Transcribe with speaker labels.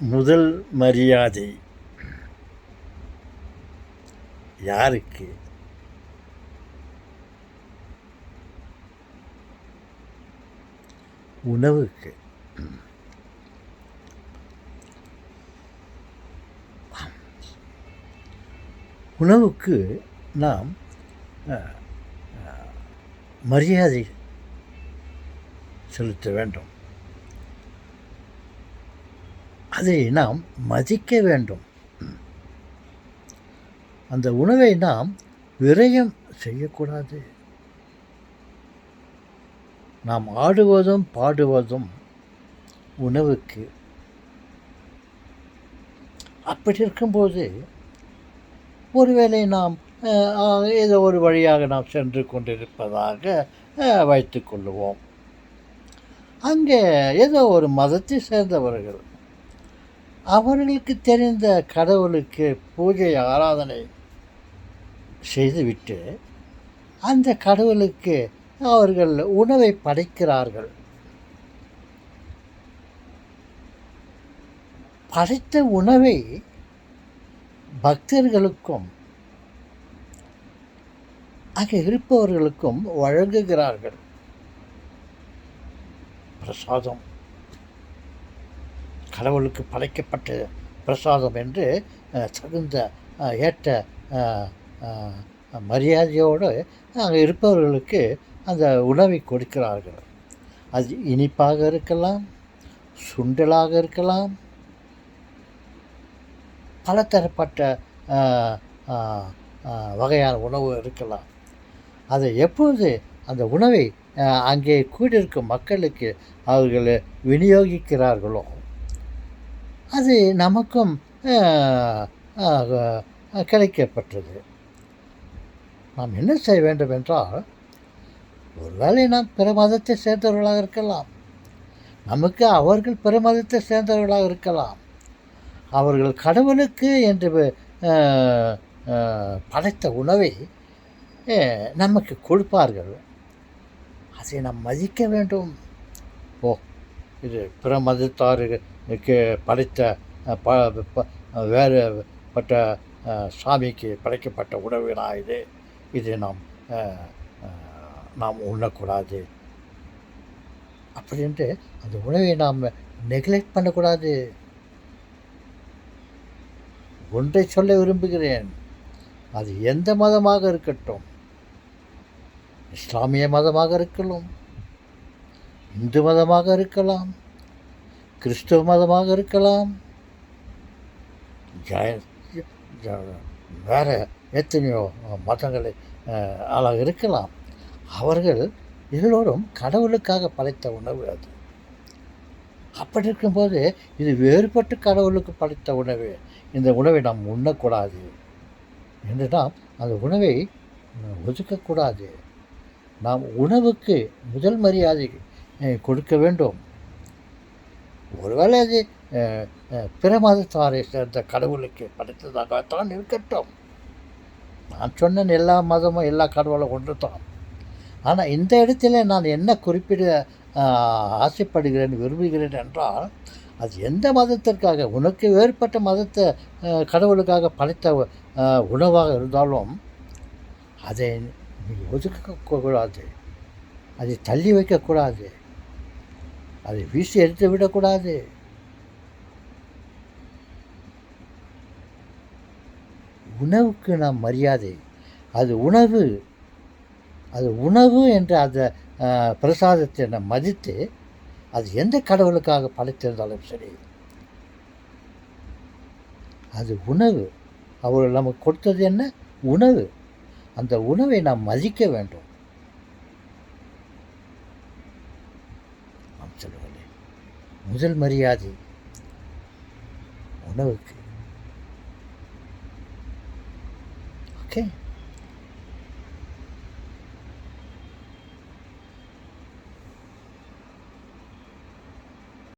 Speaker 1: முதல் மரியாதை யாருக்கு? உணவுக்கு. உணவுக்கு நாம் மரியாதை செலுத்த வேண்டும். அதை நாம் மதிக்க வேண்டும். அந்த உணவை நாம் விரயம் செய்யக்கூடாது. நாம் ஆடுவதும் பாடுவதும் உணவுக்கு. அப்படி இருக்கும்போது ஒருவேளை நாம் ஏதோ ஒரு வழியாக நாம் சென்று கொண்டிருப்பதாக வைத்துக்கொள்ளுவோம். அங்கே ஏதோ ஒரு மதத்தை சேர்ந்தவர்கள் அவர்களுக்கு தெரிந்த கடவுளுக்கு பூஜை ஆராதனை செய்துவிட்டு அந்த கடவுளுக்கு அவர்கள் உணவை படைக்கிறார்கள். படைத்த உணவை பக்தர்களுக்கும் அங்கே இருப்பவர்களுக்கும் வழங்குகிறார்கள். பிரசாதம், கடவுளுக்கு படைக்கப்பட்ட பிரசாதம் என்று தகுந்த ஏற்ற மரியாதையோடு அங்கே இருப்பவர்களுக்கு அந்த உணவை கொடுக்கிறார்கள். அது இனிப்பாக இருக்கலாம், சுண்டலாக இருக்கலாம், பலதரப்பட்ட வகையான உணவு இருக்கலாம். அதை எப்போது அந்த உணவை அங்கே கூடியிருக்கும் மக்களுக்கு அவர்கள் விநியோகிக்கிறார்களோ அது நமக்கும் கிடைக்கப்பட்டது. நாம் என்ன செய்ய வேண்டும் என்றால், ஒருவேளை நாம் பிற மதத்தை சேர்ந்தவர்களாக இருக்கலாம், நமக்கு அவர்கள் பிற மதத்தை சேர்ந்தவர்களாக இருக்கலாம். அவர்கள் கடவுளுக்கு என்று படைத்த உணவை நமக்கு கொடுப்பார்கள். அதை நாம் மதிக்க வேண்டும். இது பிற மதத்தாருக்கு படைத்த வேறுபட்ட சாமிக்கு படைக்கப்பட்ட உணவுனா இது நாம் உண்ணக்கூடாது அப்படின்ட்டு அந்த உணவை நாம் நெக்லெக்ட் பண்ணக்கூடாது. ஒன்றை சொல்ல விரும்புகிறேன், அது எந்த மதமாக இருக்கட்டும், இஸ்லாமிய மதமாக இருக்கலாம், இந்து மதமாக இருக்கலாம், கிறிஸ்துவ மதமாக இருக்கலாம், வேறு எத்தனையோ மதங்களை ஆளாக இருக்கலாம். அவர்கள் எல்லோரும் கடவுளுக்காக படைத்த உணவு அது. அப்படி இருக்கும்போது இது வேறுபட்டு கடவுளுக்கு படைத்த உணவு, இந்த உணவை நாம் உண்ணக்கூடாது என்று நாம் அந்த உணவை ஒதுக்கக்கூடாது. நாம் உணவுக்கு முதல் மரியாதை கொடுக்க வேண்டும். ஒருவேளை அது பிற மதத்தாரை சேர்ந்த கடவுளுக்கு படைத்ததாகத்தான் இருக்கட்டும். நான் சொன்ன எல்லா மதமும் எல்லா கடவுளும் ஒன்று தான். ஆனால் இந்த இடத்துல நான் என்ன குறிப்பிட ஆசைப்படுகிறேன், விரும்புகிறேன் என்றால், அது எந்த மதத்திற்காக, உனக்கு வேறுபட்ட மதத்தை கடவுளுக்காக படைத்த உணவாக இருந்தாலும் அதை நீ ஒதுக்கக்கூடாது, அதை தள்ளி வைக்கக்கூடாது, அதை வீசி எடுத்து விடக்கூடாது. உணவுக்கு நாம் மரியாதை, அது உணவு என்ற அந்த பிரசாதத்தை நாம் மதித்து, அது எந்த கடவுளுக்காக படைத்திருந்தாலும் சரி, அது உணவு. அவர்கள் நமக்கு கொடுத்தது என்ன? உணவு. அந்த உணவை நாம் மதிக்க வேண்டும். நாம் சொல்லுங்களே, முதல் மரியாதை உணவுக்கு. ஓகே.